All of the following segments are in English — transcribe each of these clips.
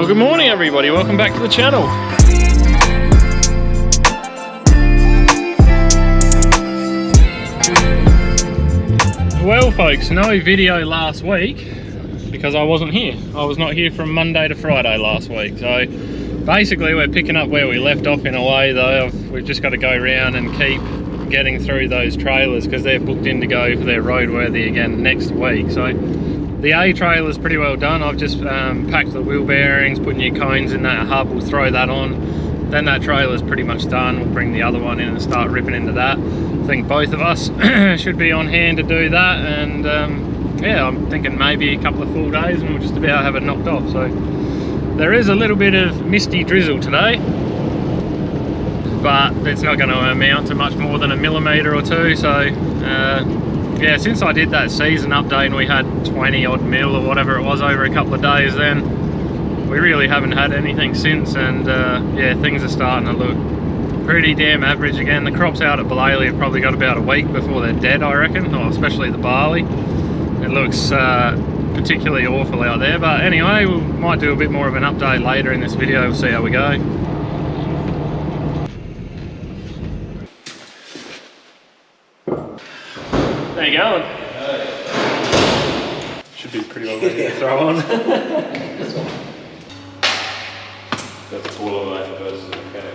Well, good morning everybody, welcome back to the channel. Well folks, no video last week because I wasn't here. I was not here from Monday to Friday last week. So basically we're picking up where we left off in a way though. We've just got to go around and keep getting through those trailers because they're booked in to go for their roadworthy again next week. So the A trailer's pretty well done. I've just packed the wheel bearings, put new cones in that hub, we'll throw that on. Then that trailer's pretty much done. We'll bring the other one in and start ripping into that. I think both of us should be on hand to do that, and yeah, I'm thinking maybe a couple of full days and we'll just about have it knocked off. So there is a little bit of misty drizzle today, but it's not going to amount to much more than a millimetre or two. So yeah, since I did that season update and we had 20 odd mil or whatever it was over a couple of days, then we really haven't had anything since. And yeah, things are starting to look pretty damn average again. The crops out at Belalee have probably got about a week before they're dead, I reckon, or especially the barley. It looks particularly awful out there, but anyway, we might do a bit more of an update later in this video. We'll see how we go. How you going? Should be pretty well ready to throw on. That's all of that versus okay.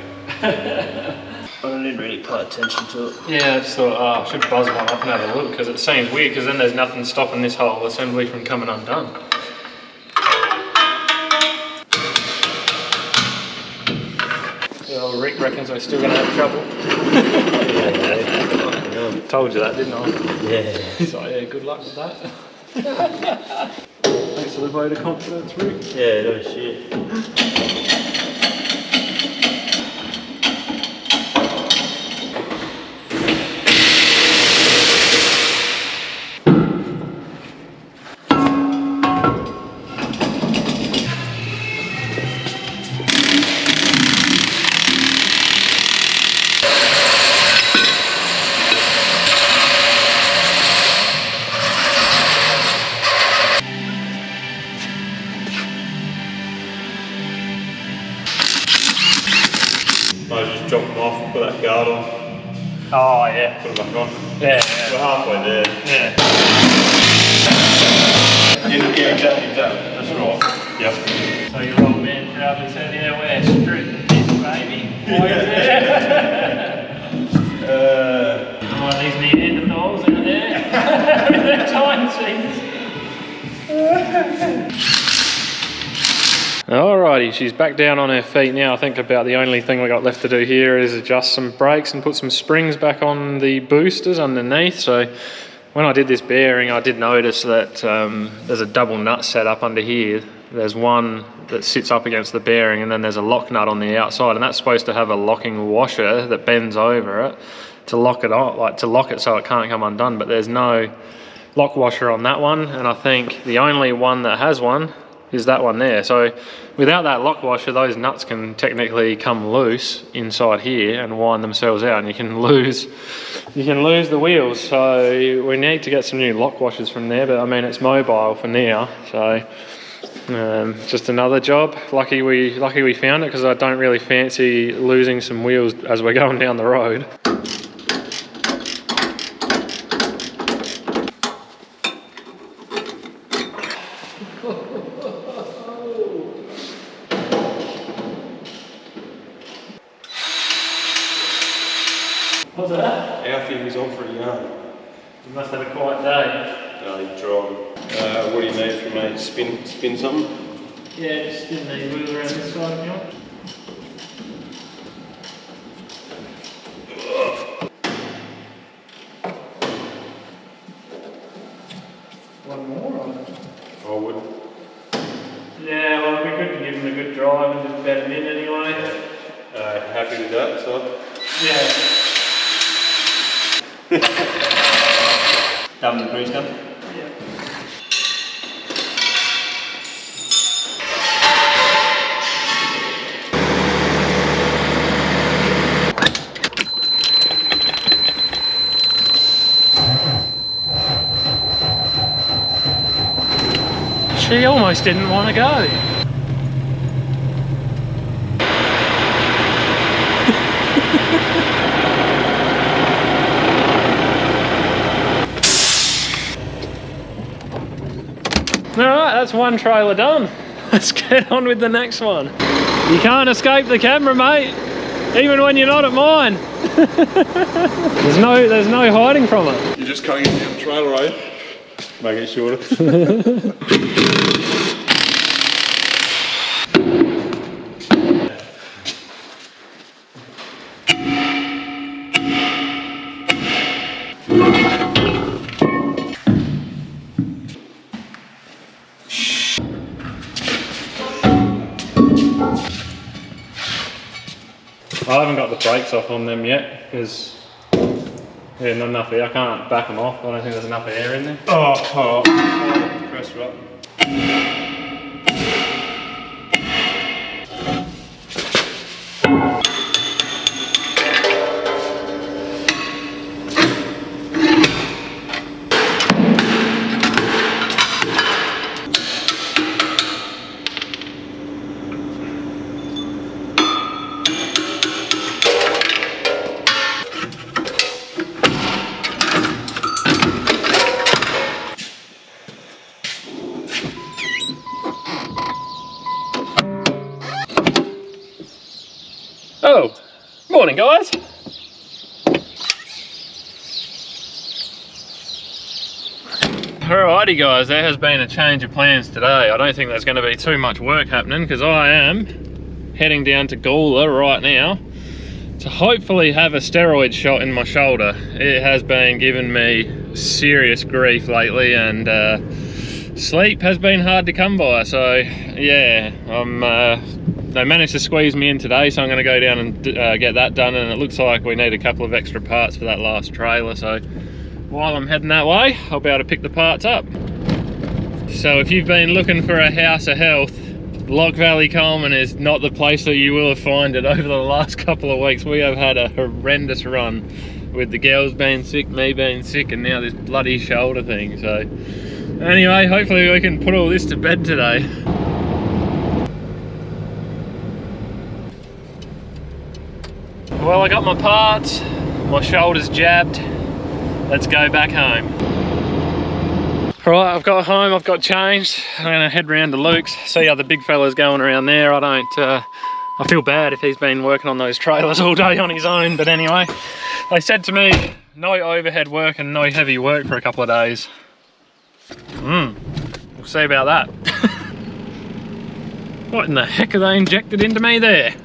I didn't really pay attention to it. Yeah, I just thought, oh, I should buzz one up and have a look, because it seems weird, because then there's nothing stopping this whole assembly from coming undone. Well, Rick reckons we're still going to have trouble. Yeah. Told you that, didn't I? Yeah. He's like, yeah, good luck with that. Thanks for the vote of confidence, Rick. Yeah, no shit. I just drop them off and put that guard on. Oh, yeah. Put them back on. Yeah, We're halfway there. yeah. Yeah, exactly. That's right. Yep. So your old man proudly said, yeah, we're stripping this baby. Oh, these Neanderthals in there. They're time seeds. Alrighty, she's back down on her feet now. I think about the only thing we got left to do here is adjust some brakes and put some springs back on the boosters underneath. So when I did this bearing, I did notice that there's a double nut set up under here. There's one that sits up against the bearing, and then there's a lock nut on the outside, and that's supposed to have a locking washer that bends over it to lock it on, like to lock it so it can't come undone. But there's no lock washer on that one, and I think the only one that has one is that one there. So without that lock washer, those nuts can technically come loose inside here and wind themselves out, and you can lose the wheels. So we need to get some new lock washers from there, but I mean, it's mobile for now, so just another job. Lucky we found it, because I don't really fancy losing some wheels as we're going down the road. What's that? Alfie was on for a yarn. You must have a quiet day. No, he's drawing. What do you need from me? Spin something? Yeah, just spin these wheels around this side if you want. One more on it? I would. Yeah, well, it'd be good to give them a good drive and just bed them in anyway. Happy with that, so? Yeah. Down the grease gun? Yeah. She almost didn't want to go. Alright, that's one trailer done. Let's get on with the next one. You can't escape the camera, mate. Even when you're not at mine. there's no hiding from it. You're just cutting it down the trailer, are you? Make it shorter. I haven't got the brakes off on them yet because not enough air. I can't back them off. I don't think there's enough air in there. Oh, press right. Oh, morning guys. Alrighty guys, there has been a change of plans today. I don't think there's going to be too much work happening because I am heading down to Gawler right now to hopefully have a steroid shot in my shoulder. It has been giving me serious grief lately and sleep has been hard to come by, so yeah, they managed to squeeze me in today, so I'm going to go down and get that done, and it looks like we need a couple of extra parts for that last trailer, so while I'm heading that way I'll be able to pick the parts up. So if you've been looking for a house of health, Lock Valley Coleman is not the place that you will have found it. Over the last couple of weeks we have had a horrendous run with the girls being sick, me being sick, and now this bloody shoulder thing. So anyway, hopefully we can put all this to bed today. Well, I got my parts, my shoulder's jabbed, let's go back home. Right, I've got home, I've got changed. I'm gonna head round to Luke's, see how the big fella's going around there. I feel bad if he's been working on those trailers all day on his own, but anyway, they said to me, no overhead work and no heavy work for a couple of days. We'll see about that. What in the heck are they injected into me there?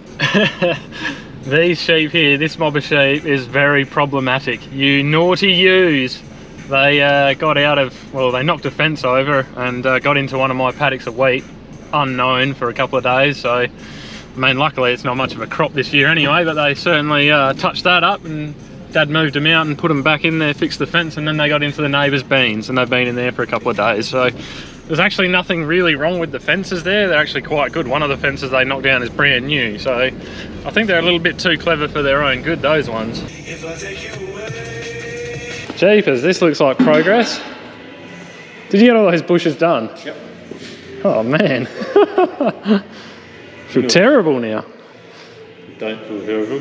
These sheep here, this mob of sheep is very problematic. You naughty yous. They got out of, well, they knocked a fence over and got into one of my paddocks of wheat, unknown, for a couple of days. So, I mean, luckily it's not much of a crop this year anyway, but they certainly touched that up, and Dad moved them out and put them back in there, fixed the fence, and then they got into the neighbour's beans, and they've been in there for a couple of days. So there's actually nothing really wrong with the fences there. They're actually quite good. One of the fences they knocked down is brand new, so I think they're a little bit too clever for their own good, those ones. Jeepers, this looks like progress. Did you get all those bushes done? Yep. Oh man. Feel terrible now. Don't feel terrible.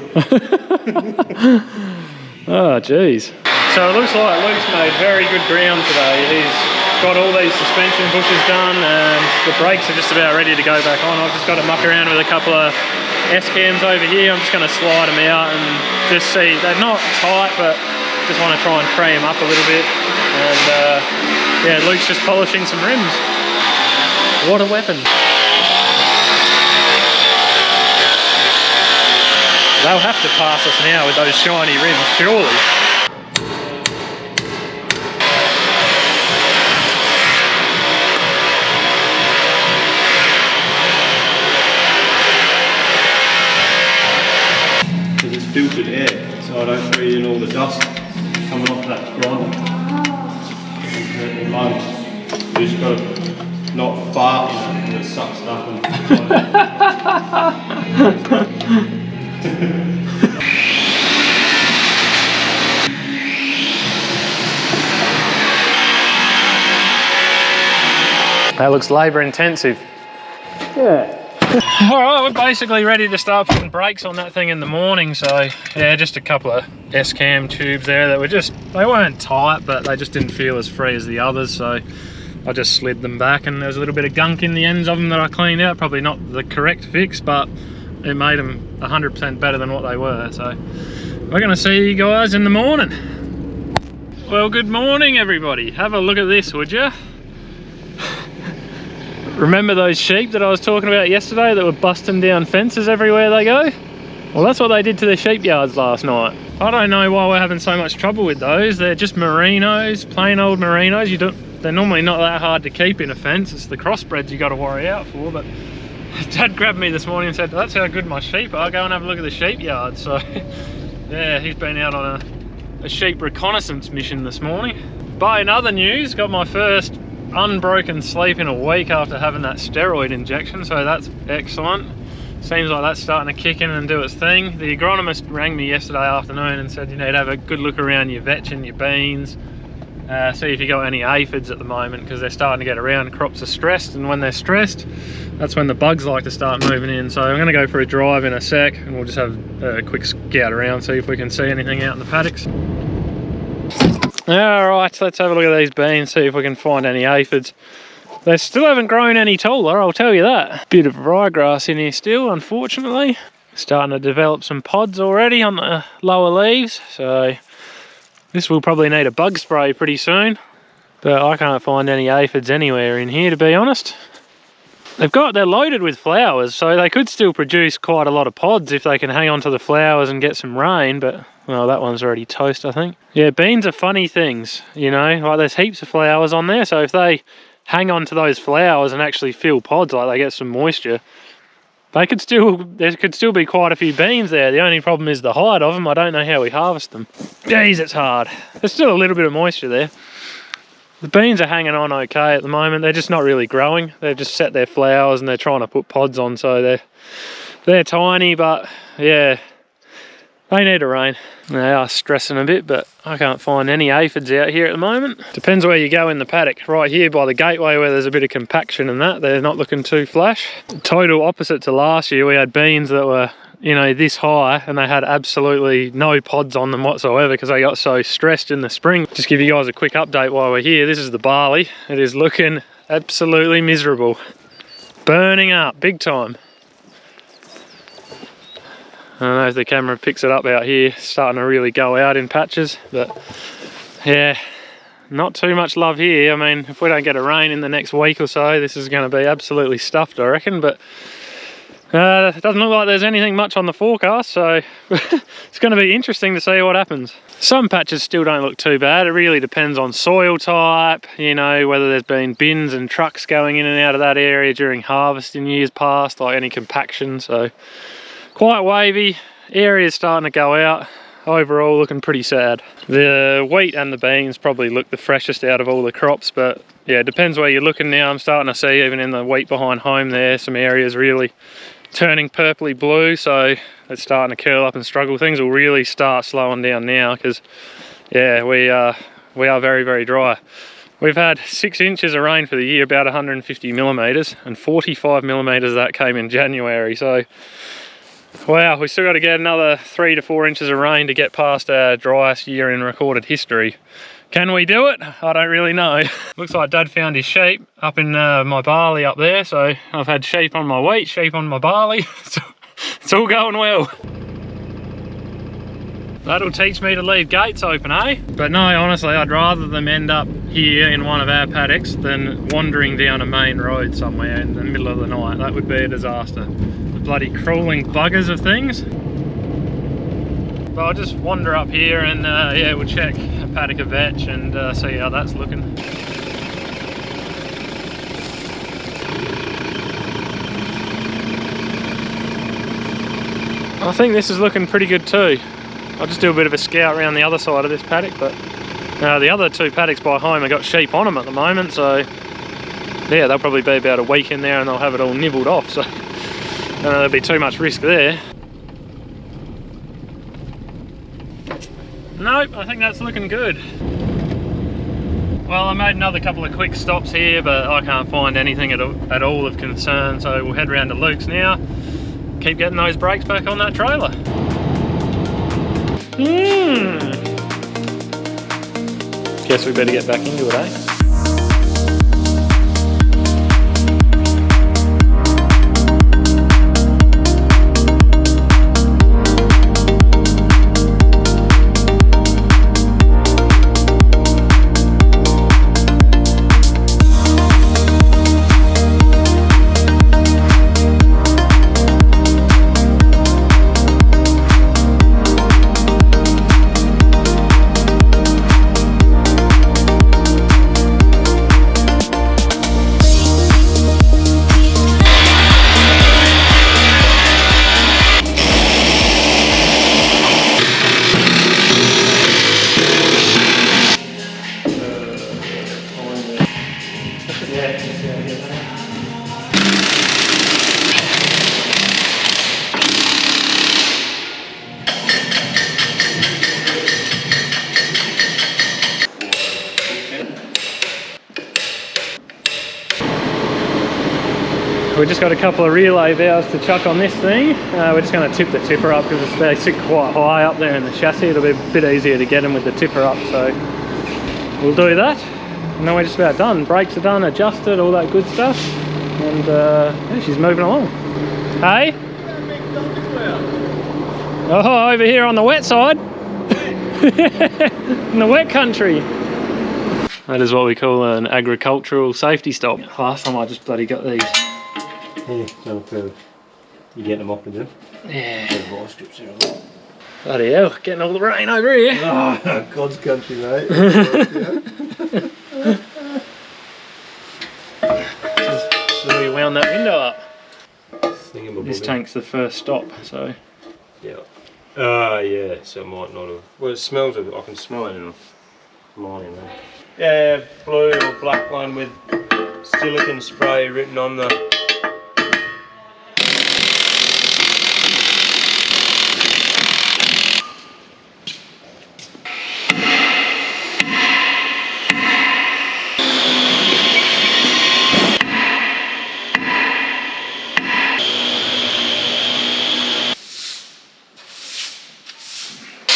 Oh geez. So it looks like Luke's made very good ground today. He's got all these suspension bushes done and the brakes are just about ready to go back on. I've just got to muck around with a couple of S-cams over here. I'm just going to slide them out and just see. They're not tight, but just want to try and free them up a little bit. And yeah, Luke's just polishing some rims. What a weapon. They'll have to pass us now with those shiny rims, surely. Because it's filtered air, so I don't breathe in all the dust coming off that grinder. And lungs. You just got to not fart in it and it sucks it up and That looks labour intensive. Yeah. Alright, we're basically ready to start putting brakes on that thing in the morning, so yeah, just a couple of S-cam tubes there that were just, they weren't tight, but they just didn't feel as free as the others, so I just slid them back, and there's a little bit of gunk in the ends of them that I cleaned out. Probably not the correct fix, but it made them 100% better than what they were. So we're gonna see you guys in the morning. Well, good morning everybody. Have a look at this, would you? Remember those sheep that I was talking about yesterday that were busting down fences everywhere they go? Well, that's what they did to their sheep yards last night. I don't know why we're having so much trouble with those. They're just merinos, plain old merinos. They're normally not that hard to keep in a fence. It's the crossbreds you got to worry out for. But Dad grabbed me this morning and said, "That's how good my sheep are. Go and have a look at the sheep yard." So yeah, he's been out on a sheep reconnaissance mission this morning. But in other news, got my first unbroken sleep in a week after having that steroid injection, so that's excellent. Seems like that's starting to kick in and do its thing. The agronomist rang me yesterday afternoon and said you need to have a good look around your vetch and your beans, see if you got any aphids at the moment, because they're starting to get around. Crops are stressed, and when they're stressed, that's when the bugs like to start moving in. So I'm going to go for a drive in a sec, and we'll just have a quick scout around, see if we can see anything out in the paddocks. Alright, let's have a look at these beans, see if we can find any aphids. They still haven't grown any taller, I'll tell you that. Bit of ryegrass in here still, unfortunately. Starting to develop some pods already on the lower leaves, so this will probably need a bug spray pretty soon. But I can't find any aphids anywhere in here, to be honest. They're loaded with flowers, so they could still produce quite a lot of pods if they can hang on to the flowers and get some rain, but well, that one's already toast, I think. Yeah, beans are funny things, you know, like there's heaps of flowers on there, so if they hang on to those flowers and actually fill pods, like they get some moisture, there could still be quite a few beans there. The only problem is the height of them. I don't know how we harvest them. Jeez, it's hard. There's still a little bit of moisture there. The beans are hanging on okay at the moment. They're just not really growing. They've just set their flowers and they're trying to put pods on, so they're tiny, but yeah, they need a rain. They are stressing a bit, but I can't find any aphids out here at the moment. Depends where you go in the paddock. Right here by the gateway where there's a bit of compaction and that, they're not looking too flash. Total opposite to last year, we had beans that were, you know, this high, and they had absolutely no pods on them whatsoever because they got so stressed in the spring. Just give you guys a quick update while we're here. This is the barley. It is looking absolutely miserable. Burning up, big time. I don't know if the camera picks it up out here, starting to really go out in patches, but yeah, not too much love here. I mean, if we don't get a rain in the next week or so, this is going to be absolutely stuffed, I reckon, but it doesn't look like there's anything much on the forecast, so it's going to be interesting to see what happens. Some patches still don't look too bad. It really depends on soil type, you know, whether there's been bins and trucks going in and out of that area during harvest in years past, like any compaction, so quite wavy. Area's starting to go out. Overall looking pretty sad. The wheat and the beans probably look the freshest out of all the crops, but yeah, it depends where you're looking now. I'm starting to see even in the wheat behind home there, some areas really turning purpley blue, so it's starting to curl up and struggle. Things will really start slowing down now because yeah, we are very, very dry. We've had 6 inches of rain for the year, about 150 millimeters, and 45 millimeters of that came in January, so wow, we still got to get another 3 to 4 inches of rain to get past our driest year in recorded history. Can we do it? I don't really know. Looks like Dad found his sheep up in my barley up there, so I've had sheep on my wheat, sheep on my barley. So it's all going well. That'll teach me to leave gates open, eh? But no, honestly, I'd rather them end up here in one of our paddocks than wandering down a main road somewhere in the middle of the night. That would be a disaster. The bloody crawling buggers of things. But I'll just wander up here and yeah, we'll check a paddock of vetch and see how that's looking. I think this is looking pretty good too. I'll just do a bit of a scout around the other side of this paddock, but the other 2 paddocks by home have got sheep on them at the moment, so yeah, they'll probably be about a week in there and they'll have it all nibbled off, so I don't know, there'll be too much risk there. Nope, I think that's looking good. Well, I made another couple of quick stops here, but I can't find anything at all of concern, so we'll head round to Luke's now. Keep getting those brakes back on that trailer. Guess we better get back into it, eh? Yeah, that's how I get that. We just got a couple of relay valves to chuck on this thing. We're just going to tip the tipper up because they sit quite high up there in the chassis. It'll be a bit easier to get them with the tipper up, so we'll do that. And then we're just about done. Brakes are done, adjusted, all that good stuff. And yeah, she's moving along. Hey? Oh, over here on the wet side. In the wet country. That is what we call an agricultural safety stop. Last time I just bloody got these. Yeah, you get them off with them. Yeah. Vice strips here. Bloody hell, getting all the rain over here. Oh, God's country, mate. So we wound that window up. Thingamabobby. This tank's the first stop, so. Yeah. Yeah, so it might not have. Well, it smells of it. I can smell it in mine in there. Yeah, blue or black one with silicone spray written on the.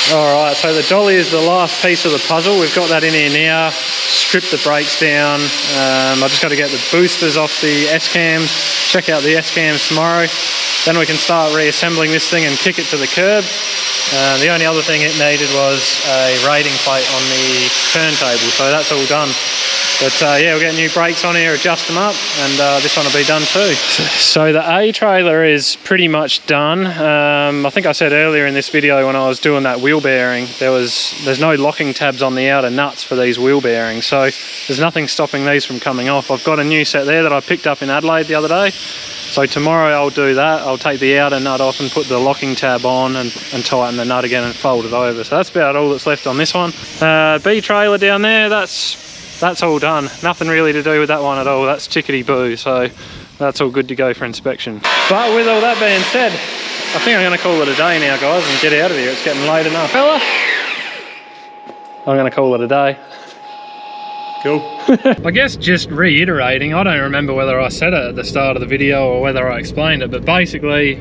Alright, so the dolly is the last piece of the puzzle. We've got that in here now, stripped the brakes down. I've just got to get the boosters off the S-cams, check out the S-cams tomorrow. Then we can start reassembling this thing and kick it to the curb. The only other thing it needed was a rating plate on the turntable, so that's all done. But yeah, we'll get new brakes on here, adjust them up, and this one will be done too. So the A trailer is pretty much done. I think I said earlier in this video when I was doing that wheel bearing, there's no locking tabs on the outer nuts for these wheel bearings, so there's nothing stopping these from coming off. I've got a new set there that I picked up in Adelaide the other day. So tomorrow I'll do that. I'll take the outer nut off and put the locking tab on and tighten the nut again and fold it over. So that's about all that's left on this one. B trailer down there, that's all done. Nothing really to do with that one at all. That's chickadee-boo, so that's all good to go for inspection. But with all that being said, I think I'm going to call it a day now, guys, and get out of here. It's getting late enough. Fella, I'm going to call it a day. Cool. I guess just reiterating, I don't remember whether I said it at the start of the video or whether I explained it, but basically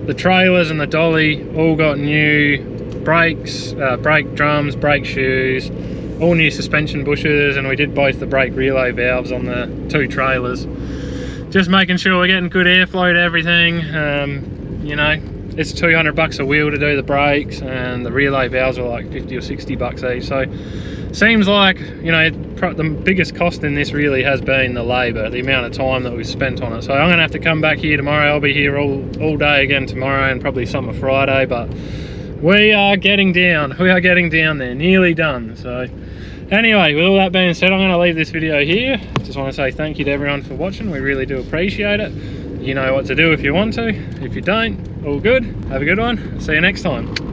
the trailers and the dolly all got new brakes, brake drums, brake shoes, all new suspension bushers, and we did both the brake relay valves on the two trailers. Just making sure we're getting good airflow to everything. You know, it's $200 a wheel to do the brakes, and the relay valves are like 50 or 60 bucks each. So seems like, you know, the biggest cost in this really has been the labour, the amount of time that we've spent on it. So I'm going to have to come back here tomorrow. I'll be here all day again tomorrow, and probably some of Friday, but we are getting down. We are getting down there, nearly done. So anyway, with all that being said, I'm going to leave this video here. Just want to say thank you to everyone for watching. We really do appreciate it. You know what to do if you want to. If you don't, all good. Have a good one. See you next time.